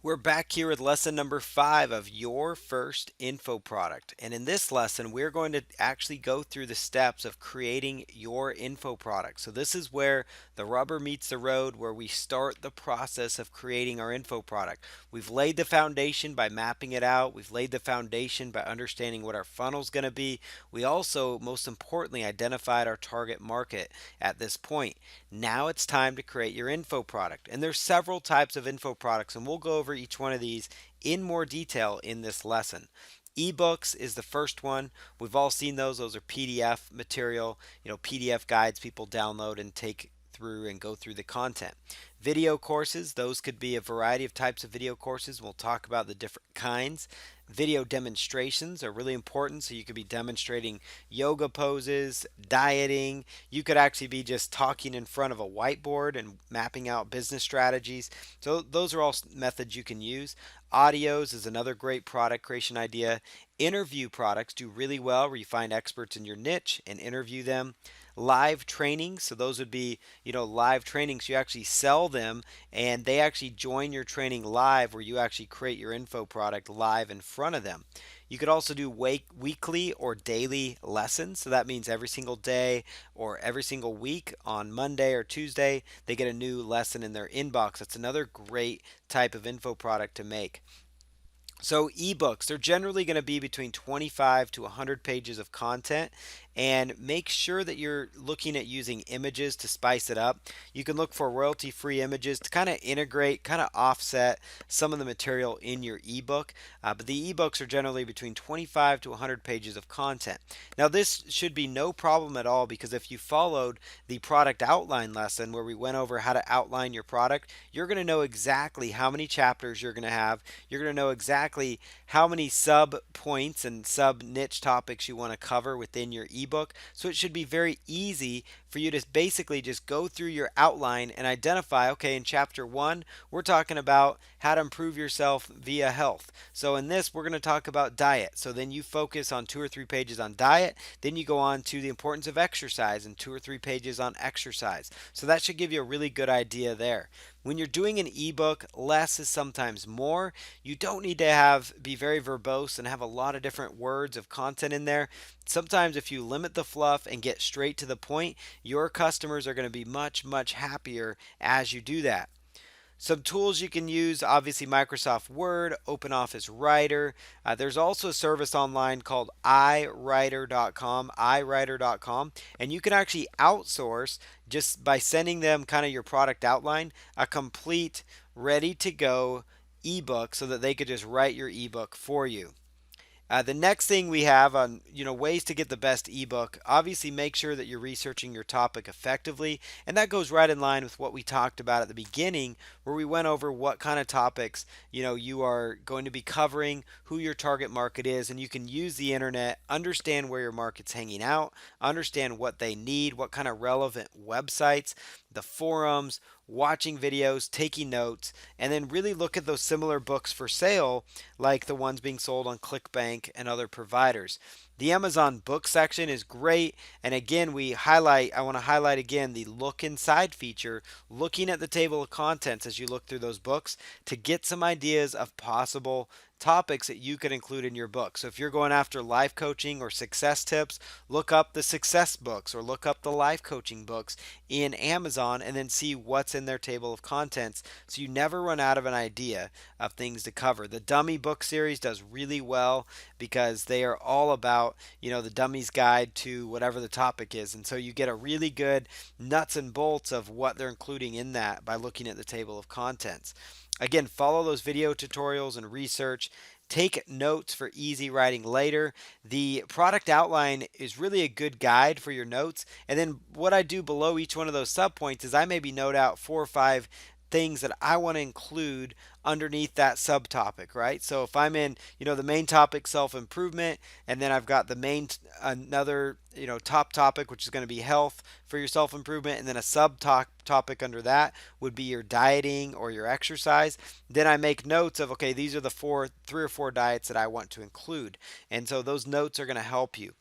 We're back here with lesson number 5 of your first info product. And in this lesson, we're going to actually go through the steps of creating your info product. So, this is where the rubber meets the road, where we start the process of creating our info product. We've laid the foundation by mapping it out, we've laid the foundation by understanding what our funnel is going to be. We also, most importantly, identified our target market at this point. Now it's time to create your info product. And there's several types of info products, and we'll go over each one of these in more detail in this lesson. Ebooks is the first one. We've all seen those. Those are PDF material, PDF guides people download and take through and go through the content. Video courses, those could be a variety of types of video courses. We'll talk about the different kinds. Video demonstrations are really important. So you could be demonstrating yoga poses, dieting. You could actually be just talking in front of a whiteboard and mapping out business strategies. So those are all methods you can use. Audios is another great product creation idea. Interview products do really well where you find experts in your niche and interview them. Live trainings, so those would be, live trainings. You actually sell them and they actually join your training live where you actually create your info product live in front of them. You could also do weekly or daily lessons. So that means every single day or every single week on Monday or Tuesday, they get a new lesson in their inbox. That's another great type of info product to make. So ebooks, they're generally going to be between 25 to 100 pages of content, and make sure that you're looking at using images to spice it up. You can look for royalty-free images to kind of integrate, kind of offset some of the material in your ebook. But the ebooks are generally between 25 to 100 pages of content. Now this should be no problem at all, because if you followed the product outline lesson where we went over how to outline your product, you're going to know exactly how many chapters you're going to have. You're going to know exactly how many sub points and sub niche topics you want to cover within your ebook. So it should be very easy for you to basically just go through your outline and identify, okay, in chapter 1, we're talking about how to improve yourself via health. So in this, we're going to talk about diet. So then you focus on 2 or 3 pages on diet, then you go on to the importance of exercise and 2 or 3 pages on exercise. So that should give you a really good idea there. When you're doing an ebook, less is sometimes more. You don't need to be very verbose and have a lot of different words of content in there. Sometimes if you limit the fluff and get straight to the point, your customers are going to be much, much happier as you do that. Some tools you can use, obviously Microsoft Word, OpenOffice Writer. There's also a service online called iWriter.com, and you can actually outsource just by sending them kind of your product outline, a complete, ready to go ebook so that they could just write your ebook for you. The next thing we have on ways to get the best ebook. Obviously, make sure that you're researching your topic effectively, and that goes right in line with what we talked about at the beginning, where we went over what kind of topics you are going to be covering, who your target market is, and you can use the internet, understand where your market's hanging out, understand what they need, what kind of relevant websites, the forums, watching videos, taking notes, and then really look at those similar books for sale, like the ones being sold on ClickBank and other providers. The Amazon book section is great. And again, I want to highlight again the look inside feature, looking at the table of contents as you look through those books to get some ideas of possible topics that you could include in your book. So if you're going after life coaching or success tips, look up the success books or look up the life coaching books in Amazon and then see what's in their table of contents so you never run out of an idea of things to cover. The dummy book series does really well because they are all about, the dummy's guide to whatever the topic is. And so you get a really good nuts and bolts of what they're including in that by looking at the table of contents. Again, follow those video tutorials and research. Take notes for easy writing later. The product outline is really a good guide for your notes. And then what I do below each one of those subpoints is I maybe note out 4 or 5 things that I want to include underneath that subtopic, right? So if I'm in, the main topic, self-improvement, and then I've got the main, another, top topic, which is going to be health for your self-improvement, and then a subtopic under that would be your dieting or your exercise. Then I make notes of, okay, these are the 3 or 4 diets that I want to include. And so those notes are going to help you.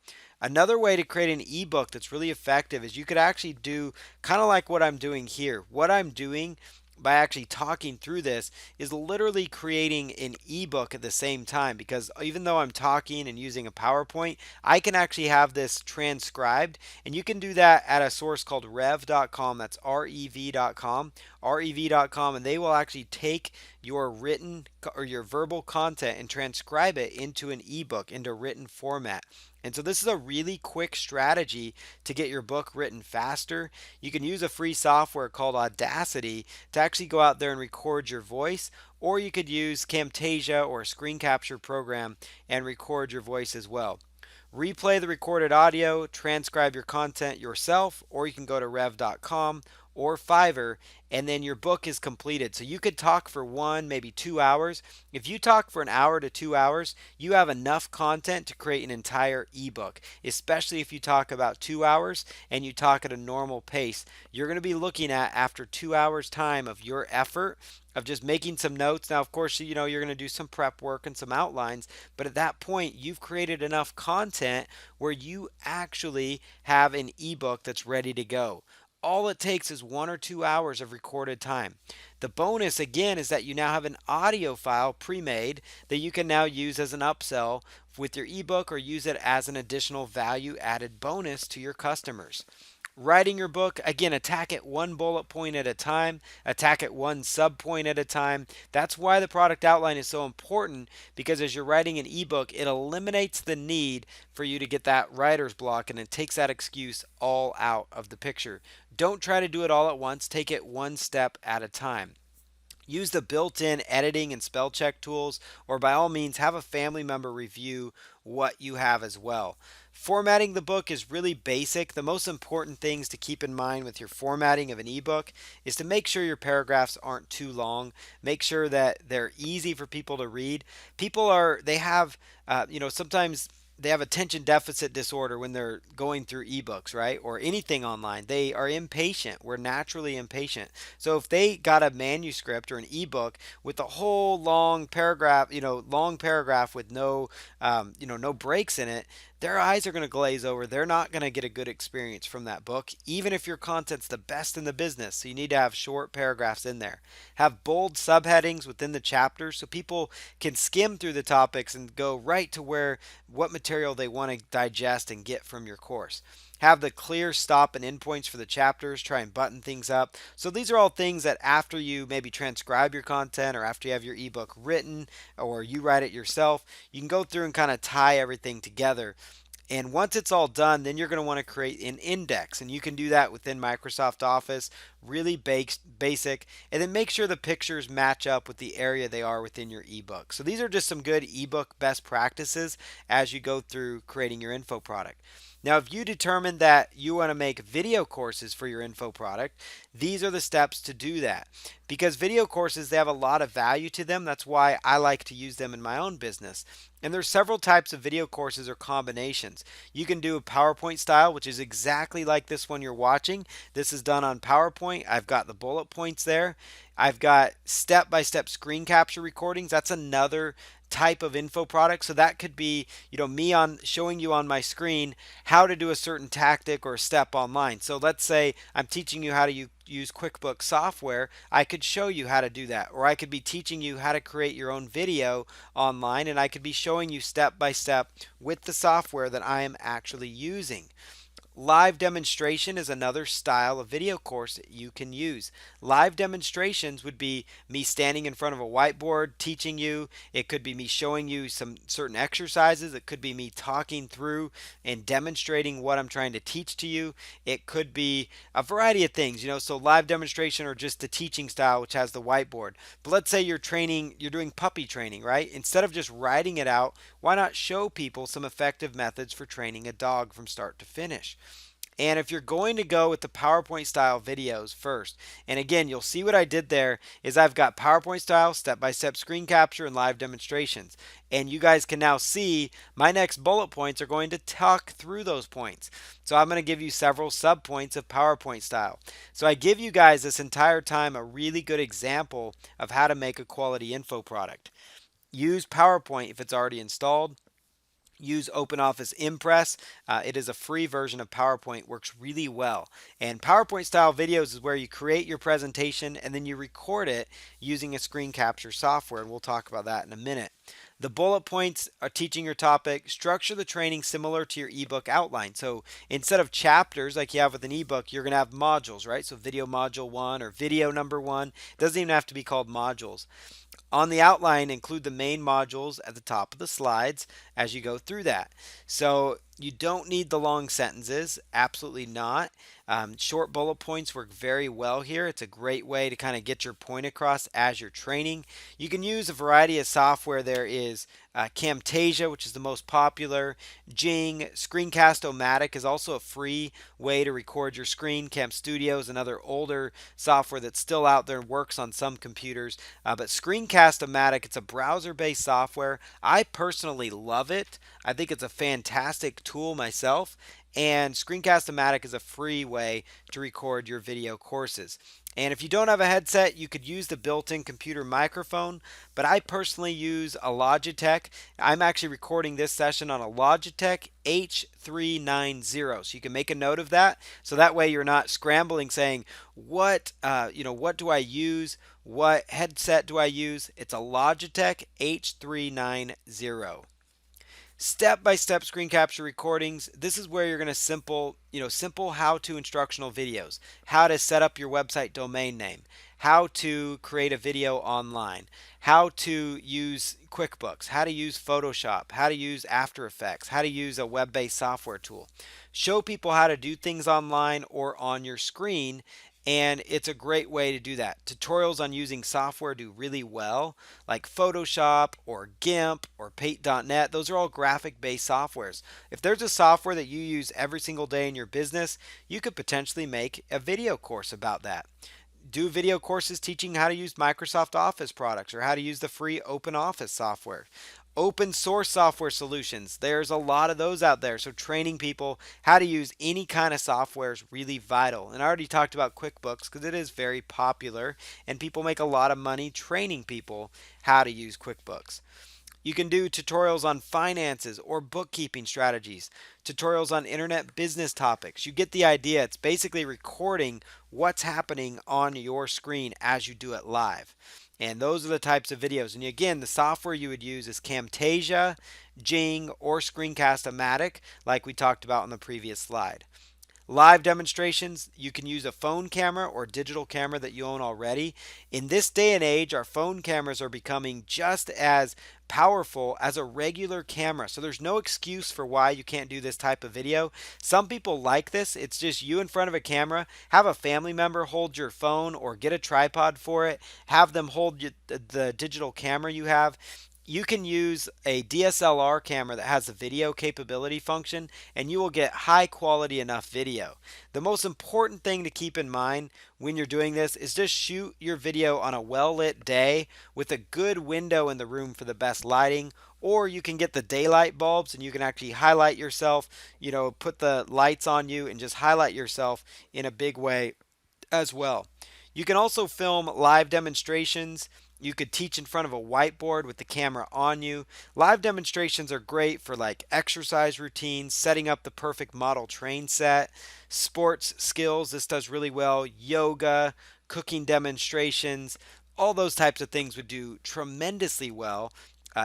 Another way to create an ebook that's really effective is you could actually do kind of like what I'm doing here. What I'm doing by actually talking through this is literally creating an ebook at the same time, because even though I'm talking and using a PowerPoint, I can actually have this transcribed, and you can do that at a source called rev.com. That's rev.com, rev.com, and they will actually take your written or your verbal content and transcribe it into an ebook, into written format. And so this is a really quick strategy to get your book written faster. You can use a free software called Audacity to actually go out there and record your voice, or you could use Camtasia or a screen capture program and record your voice as well. Replay the recorded audio, transcribe your content yourself, or you can go to rev.com or Fiverr, and then your book is completed. So you could talk for 1, maybe 2 hours. If you talk for an hour to 2 hours, you have enough content to create an entire ebook, especially if you talk about 2 hours and you talk at a normal pace. You're going to be looking at, after 2 hours time of your effort, of just making some notes. Now, of course, you're going to do some prep work and some outlines, but at that point, you've created enough content where you actually have an ebook that's ready to go. All it takes is 1 or 2 hours of recorded time. The bonus, again, is that you now have an audio file pre-made that you can now use as an upsell with your ebook, or use it as an additional value added bonus to your customers. Writing your book, again, attack it one bullet point at a time, attack it one sub point at a time. That's why the product outline is so important, because as you're writing an ebook, it eliminates the need for you to get that writer's block, and it takes that excuse all out of the picture. Don't try to do it all at once, take it one step at a time. Use the built-in editing and spell check tools, or by all means have a family member review what you have as well. Formatting the book is really basic. The most important things to keep in mind with your formatting of an ebook is to make sure your paragraphs aren't too long. Make sure that they're easy for people to read. They have, sometimes they have attention deficit disorder when they're going through ebooks, right? Or anything online. They are impatient. We're naturally impatient. So if they got a manuscript or an ebook with a whole long paragraph with no breaks in it, their eyes are going to glaze over. They're not going to get a good experience from that book, even if your content's the best in the business. So you need to have short paragraphs in there. Have bold subheadings within the chapters so people can skim through the topics and go right to what material they want to digest and get from your course. Have the clear stop and end points for the chapters. Try and button things up. So these are all things that after you maybe transcribe your content, or after you have your ebook written, or you write it yourself, you can go through and kind of tie everything together. And once it's all done, then you're going to want to create an index. And you can do that within Microsoft Office, really basic. And then make sure the pictures match up with the area they are within your ebook. So these are just some good ebook best practices as you go through creating your info product. Now, if you determine that you want to make video courses for your info product, these are the steps to do that. Because video courses, they have a lot of value to them. That's why I like to use them in my own business. And there's several types of video courses or combinations. You can do a PowerPoint style, which is exactly like this one you're watching. This is done on PowerPoint. I've got the bullet points there. I've got step-by-step screen capture recordings. That's another type of info product. So that could be, me on showing you on my screen how to do a certain tactic or step online. So let's say I'm teaching you how to use QuickBooks software. I could show you how to do that, or I could be teaching you how to create your own video online, and I could be showing you step by step with the software that I am actually using. Live demonstration is another style of video course that you can use. Live demonstrations would be me standing in front of a whiteboard teaching you. It could be me showing you some certain exercises. It could be me talking through and demonstrating what I'm trying to teach to you. It could be a variety of things, so live demonstration, or just the teaching style, which has the whiteboard. But let's say you're doing puppy training, right? Instead of just writing it out, why not show people some effective methods for training a dog from start to finish? And if you're going to go with the PowerPoint style videos first, and again, you'll see what I did there is I've got PowerPoint style, step-by-step screen capture, and live demonstrations. And you guys can now see my next bullet points are going to talk through those points. So I'm going to give you several sub points of PowerPoint style. So I give you guys this entire time a really good example of how to make a quality info product. Use PowerPoint if it's already installed. Use OpenOffice Impress. It is a free version of PowerPoint, works really well. And PowerPoint style videos is where you create your presentation and then you record it using a screen capture software. And we'll talk about that in a minute. The bullet points are teaching your topic. Structure the training similar to your ebook outline. So instead of chapters like you have with an ebook, you're going to have modules, right? So video module 1 or video number 1. It doesn't even have to be called modules. On the outline, include the main modules at the top of the slides as you go through that. So you don't need the long sentences, absolutely not. Short bullet points work very well here. It's a great way to kind of get your point across as you're training. You can use a variety of software. There is Camtasia, which is the most popular. Jing, Screencast-O-Matic is also a free way to record your screen. Cam Studio is another older software that's still out there and works on some computers. But Screencast-O-Matic, it's a browser-based software. I personally love it. I think it's a fantastic tool myself. And Screencast-O-Matic is a free way to record your video courses. And if you don't have a headset, you could use the built-in computer microphone, but I personally use a Logitech. I'm actually recording this session on a Logitech H390, so you can make a note of that. So that way you're not scrambling saying, what do I use? What headset do I use? It's a Logitech H390. Step-by-step screen capture recordings. This is where you're going to simple how-to instructional videos, how to set up your website domain name, how to create a video online, how to use QuickBooks, how to use Photoshop, how to use After Effects, how to use a web-based software tool. Show people how to do things online or on your screen, and it's a great way to do that. Tutorials on using software do really well, like Photoshop or GIMP or Paint.net. Those are all graphic-based softwares. If there's a software that you use every single day in your business, you could potentially make a video course about that. Do video courses teaching how to use Microsoft Office products or how to use the free OpenOffice software. Open source software solutions. There's a lot of those out there. So training people how to use any kind of software is really vital. And I already talked about QuickBooks because it is very popular and people make a lot of money training people how to use QuickBooks. You can do tutorials on finances or bookkeeping strategies, tutorials on internet business topics. You get the idea. It's basically recording what's happening on your screen as you do it live. And those are the types of videos. And again, the software you would use is Camtasia, Jing, or Screencast-O-Matic, like we talked about in the previous slide. Live demonstrations, you can use a phone camera or digital camera that you own already. In this day and age, our phone cameras are becoming just as powerful as a regular camera. So there's no excuse for why you can't do this type of video. Some people like this. It's just you in front of a camera. Have a family member hold your phone or get a tripod for it. Have them hold the digital camera you have. You can use a DSLR camera that has a video capability function and you will get high quality enough video. The most important thing to keep in mind when you're doing this is just shoot your video on a well-lit day with a good window in the room for the best lighting, or you can get the daylight bulbs and you can actually highlight yourself, put the lights on you and just highlight yourself in a big way as well. You can also film live demonstrations. You could teach in front of a whiteboard with the camera on you. Live demonstrations are great for like exercise routines, setting up the perfect model train set, sports skills. This does really well. Yoga, cooking demonstrations, all those types of things would do tremendously well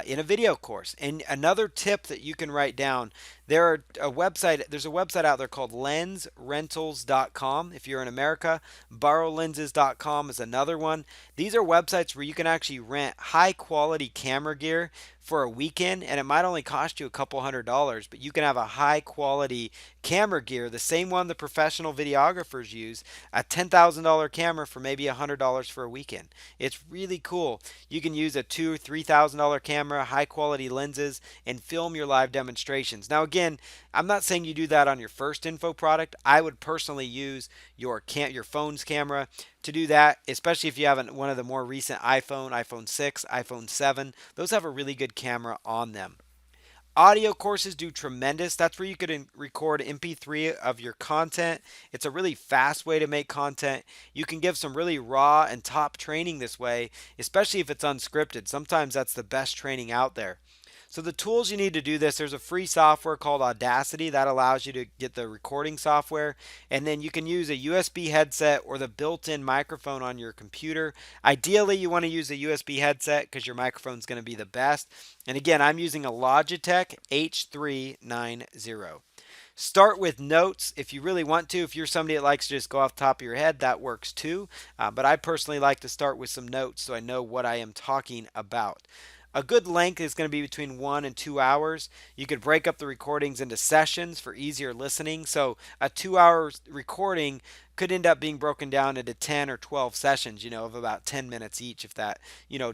in a video course. And another tip that you can write down, there's a website out there called lensrentals.com if you're in America. Borrowlenses.com is another one. These are websites where you can actually rent high quality camera gear for a weekend, and it might only cost you a couple $100, but you can have a high quality camera gear, the same one the professional videographers use, a $10,000 camera for maybe $100 for a weekend. It's really cool. You can use a $2,000 or $3,000 camera, high quality lenses, and film your live demonstrations. Now again, I'm not saying you do that on your first info product. I would personally use your phone's camera to do that, especially if you have one of the more recent iPhone 6, iPhone 7. Those have a really good camera on them. Audio courses do tremendous. That's where you could record MP3 of your content. It's a really fast way to make content. You can give some really raw and top training this way, especially if it's unscripted. Sometimes that's the best training out there. So the tools you need to do this, there's a free software called Audacity that allows you to get the recording software, and then you can use a USB headset or the built-in microphone on your computer. Ideally, you want to use a USB headset because your microphone is going to be the best. And again, I'm using a Logitech H390. Start with notes if you really want to. If you're somebody that likes to just go off the top of your head, that works too. But I personally like to start with some notes so I know what I am talking about. A good length is going to be between 1 and 2 hours. You could break up the recordings into sessions for easier listening. So a 2 hour recording could end up being broken down into 10 or 12 sessions, of about 10 minutes each, if that,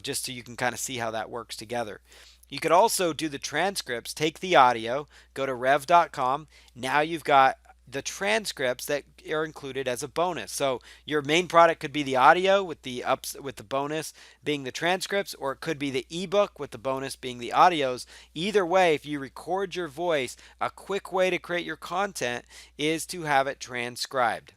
just so you can kind of see how that works together. You could also do the transcripts, take the audio, go to rev.com. Now you've got the transcripts that are included as a bonus. So your main product could be the audio with the bonus being the transcripts, or it could be the ebook with the bonus being the audios. Either way, if you record your voice, a quick way to create your content is to have it transcribed.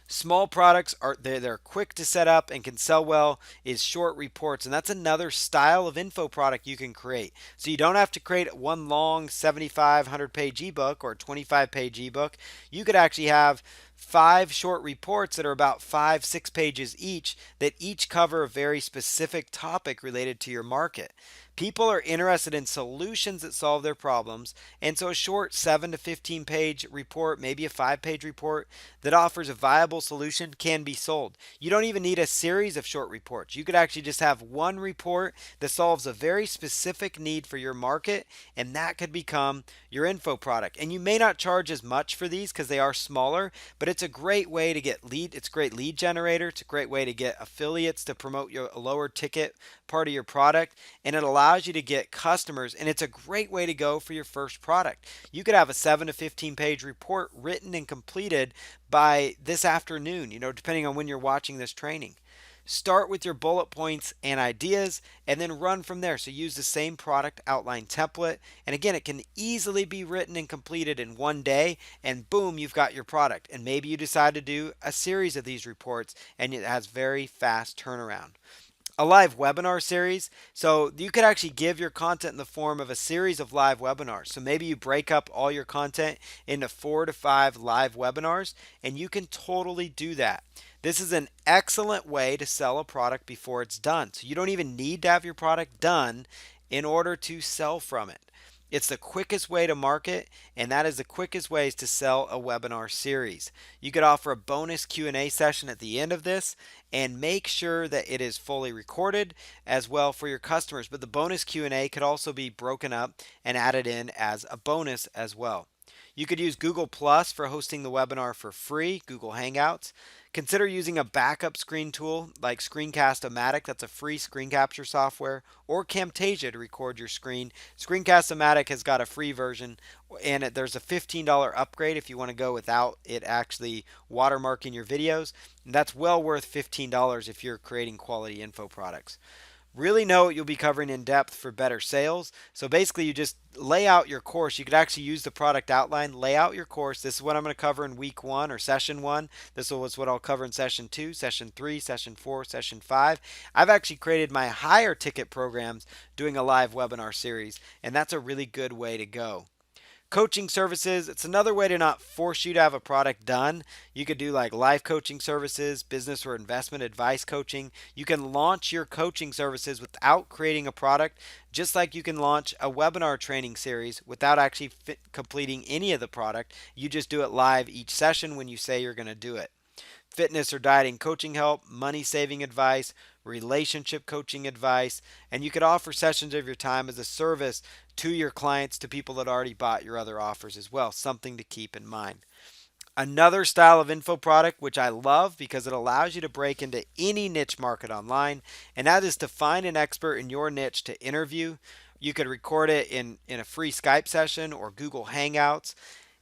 Small products are they're quick to set up and can sell well is short reports, and that's another style of info product you can create. So you don't have to create one long 7500 page ebook or 25-page ebook. You could actually have 5 short reports that are about 5-6 pages each that each cover a very specific topic related to your market. People are interested in solutions that solve their problems, and so a short 7 to 15 page report, maybe a 5-page report that offers a viable solution can be sold. You don't even need a series of short reports. You could actually just have one report that solves a very specific need for your market, and that could become your info product. And you may not charge as much for these because they are smaller, but it's a great way to get lead. It's a great lead generator. It's a great way to get affiliates to promote your lower ticket part of your product, and it allows you to get customers, and it's a great way to go for your first product. You could have a 7 to 15 page report written and completed by this afternoon, depending on when you're watching this training. Start with your bullet points and ideas and then run from there. So use the same product outline template. And again, it can easily be written and completed in one day, and boom, you've got your product. And maybe you decide to do a series of these reports and it has very fast turnaround. A live webinar series. So you could actually give your content in the form of a series of live webinars. So maybe you break up all your content into 4 to 5 live webinars, and you can totally do that. This is an excellent way to sell a product before it's done. So you don't even need to have your product done in order to sell from it. It's the quickest way to market, and that is the quickest ways to sell a webinar series. You could offer a bonus Q&A session at the end of this and make sure that it is fully recorded as well for your customers. But the bonus Q&A could also be broken up and added in as a bonus as well. You could use Google Plus for hosting the webinar for free, Google Hangouts. Consider using a backup screen tool like Screencast-O-Matic, that's a free screen capture software, or Camtasia to record your screen. Screencast-O-Matic has got a free version, and there's a $15 upgrade if you want to go without it actually watermarking your videos. And that's well worth $15 if you're creating quality info products. Really know what you'll be covering in depth for better sales. So basically, you just lay out your course. You could actually use the product outline, lay out your course. This is what I'm going to cover in week 1 or session 1. This is what I'll cover in session 2, session 3, session 4, session 5. I've actually created my higher ticket programs doing a live webinar series, and that's a really good way to go. Coaching services, it's another way to not force you to have a product done. You could do like life coaching services, business or investment advice coaching. You can launch your coaching services without creating a product, just like you can launch a webinar training series without actually completing any of the product. You just do it live each session when you say you're going to do it. Fitness or dieting coaching help, money saving advice, relationship coaching advice, and you could offer sessions of your time as a service to your clients, to people that already bought your other offers as well. Something to keep in mind. Another style of info product, which I love because it allows you to break into any niche market online, and that is to find an expert in your niche to interview. You could record it in a free Skype session or Google Hangouts,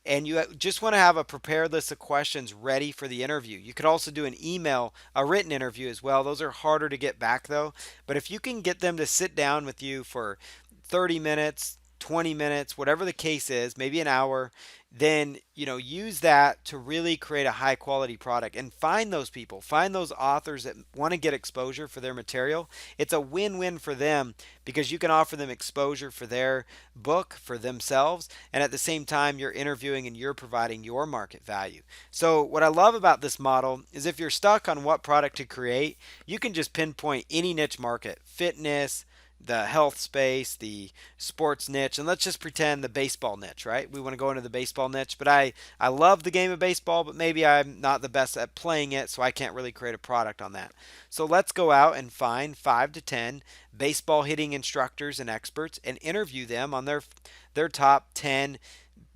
and you just want to have a prepared list of questions ready for the interview. You could also do an email, a written interview as well. Those are harder to get back though. But if you can get them to sit down with you for 30 minutes, 20 minutes, whatever the case is, maybe an hour, then use that to really create a high quality product and find those people, find those authors that want to get exposure for their material. It's a win-win for them because you can offer them exposure for their book, for themselves, and at the same time you're interviewing and you're providing your market value. So what I love about this model is if you're stuck on what product to create, you can just pinpoint any niche market: fitness, the health space, the sports niche, and let's just pretend the baseball niche, right? We want to go into the baseball niche, but I love the game of baseball, but maybe I'm not the best at playing it, so I can't really create a product on that. So let's go out and find 5 to 10 baseball hitting instructors and experts and interview them on their top 10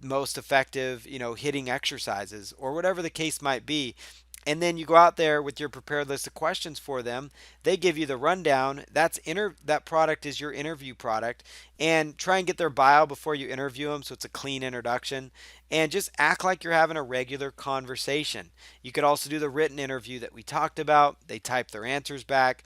most effective, hitting exercises or whatever the case might be. And then you go out there with your prepared list of questions for them. They give you the rundown. That product is your interview product. And try and get their bio before you interview them so it's a clean introduction. And just act like you're having a regular conversation. You could also do the written interview that we talked about. They type their answers back.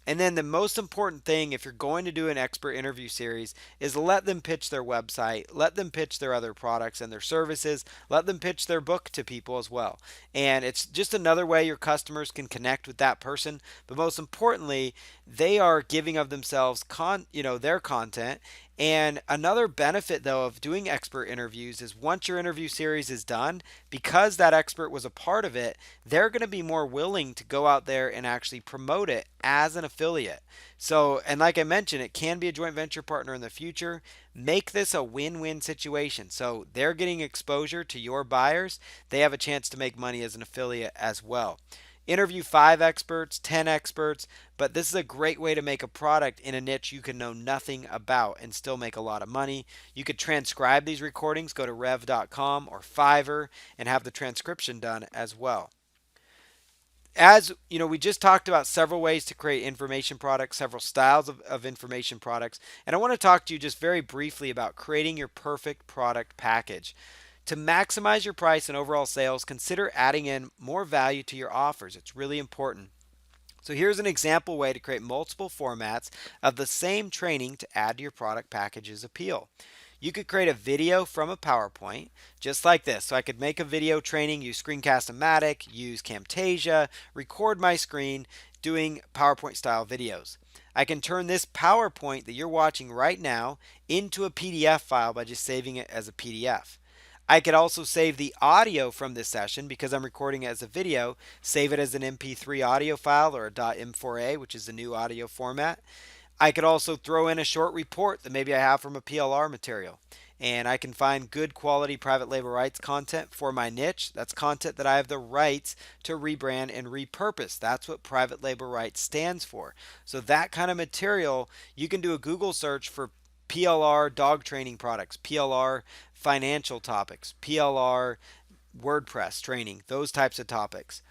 And then the most important thing, if you're going to do an expert interview series, is let them pitch their website, let them pitch their other products and their services, let them pitch their book to people as well. And it's just another way your customers can connect with that person. But most importantly, they are giving of themselves their content. And another benefit, though, of doing expert interviews is once your interview series is done, because that expert was a part of it, they're going to be more willing to go out there and actually promote it as an affiliate. So, and like I mentioned, it can be a joint venture partner in the future. Make this a win-win situation. So they're getting exposure to your buyers. They have a chance to make money as an affiliate as well. Interview 5 experts, 10 experts, but this is a great way to make a product in a niche you can know nothing about and still make a lot of money. You could transcribe these recordings, go to rev.com or Fiverr and have the transcription done as well. As you know, we just talked about several ways to create information products, several styles of information products, and I want to talk to you just very briefly about creating your perfect product package. To maximize your price and overall sales, consider adding in more value to your offers. It's really important. So here's an example way to create multiple formats of the same training to add to your product package's appeal. You could create a video from a PowerPoint just like this. So I could make a video training, use Screencast-O-Matic, use Camtasia, record my screen doing PowerPoint style videos. I can turn this PowerPoint that you're watching right now into a PDF file by just saving it as a PDF. I could also save the audio from this session because I'm recording it as a video, save it as an MP3 audio file or a .m4a, which is the new audio format. I could also throw in a short report that maybe I have from a PLR material. And I can find good quality private label rights content for my niche. That's content that I have the rights to rebrand and repurpose. That's what private label rights stands for. So that kind of material, you can do a Google search for PLR dog training products, PLR financial topics, PLR WordPress training, those types of topics.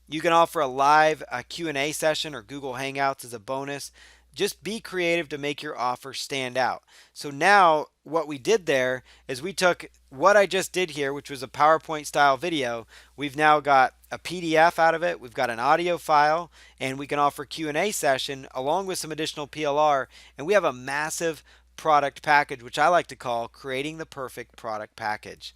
You can offer a live Q&A session or Google Hangouts as a bonus. Just be creative to make your offer stand out. So now what we did there is we took what I just did here, which was a PowerPoint style video. We've now got a PDF out of it. We've got an audio file, and we can offer Q&A session along with some additional PLR, and we have a massive product package, which I like to call creating the perfect product package.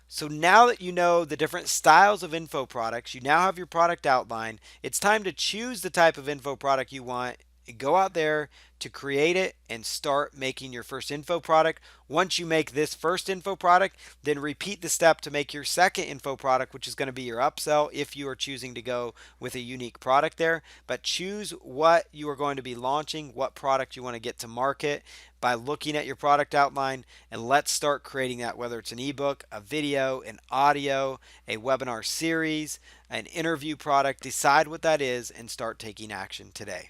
So now that you know the different styles of info products, you now have your product outline. It's time to choose the type of info product you want. Go out there to create it and start making your first info product. Once you make this first info product, then repeat the step to make your second info product, which is going to be your upsell if you are choosing to go with a unique product there. But choose what you are going to be launching, what product you want to get to market by looking at your product outline, and let's start creating that, whether it's an ebook, a video, an audio, a webinar series, an interview product. Decide what that is and start taking action today.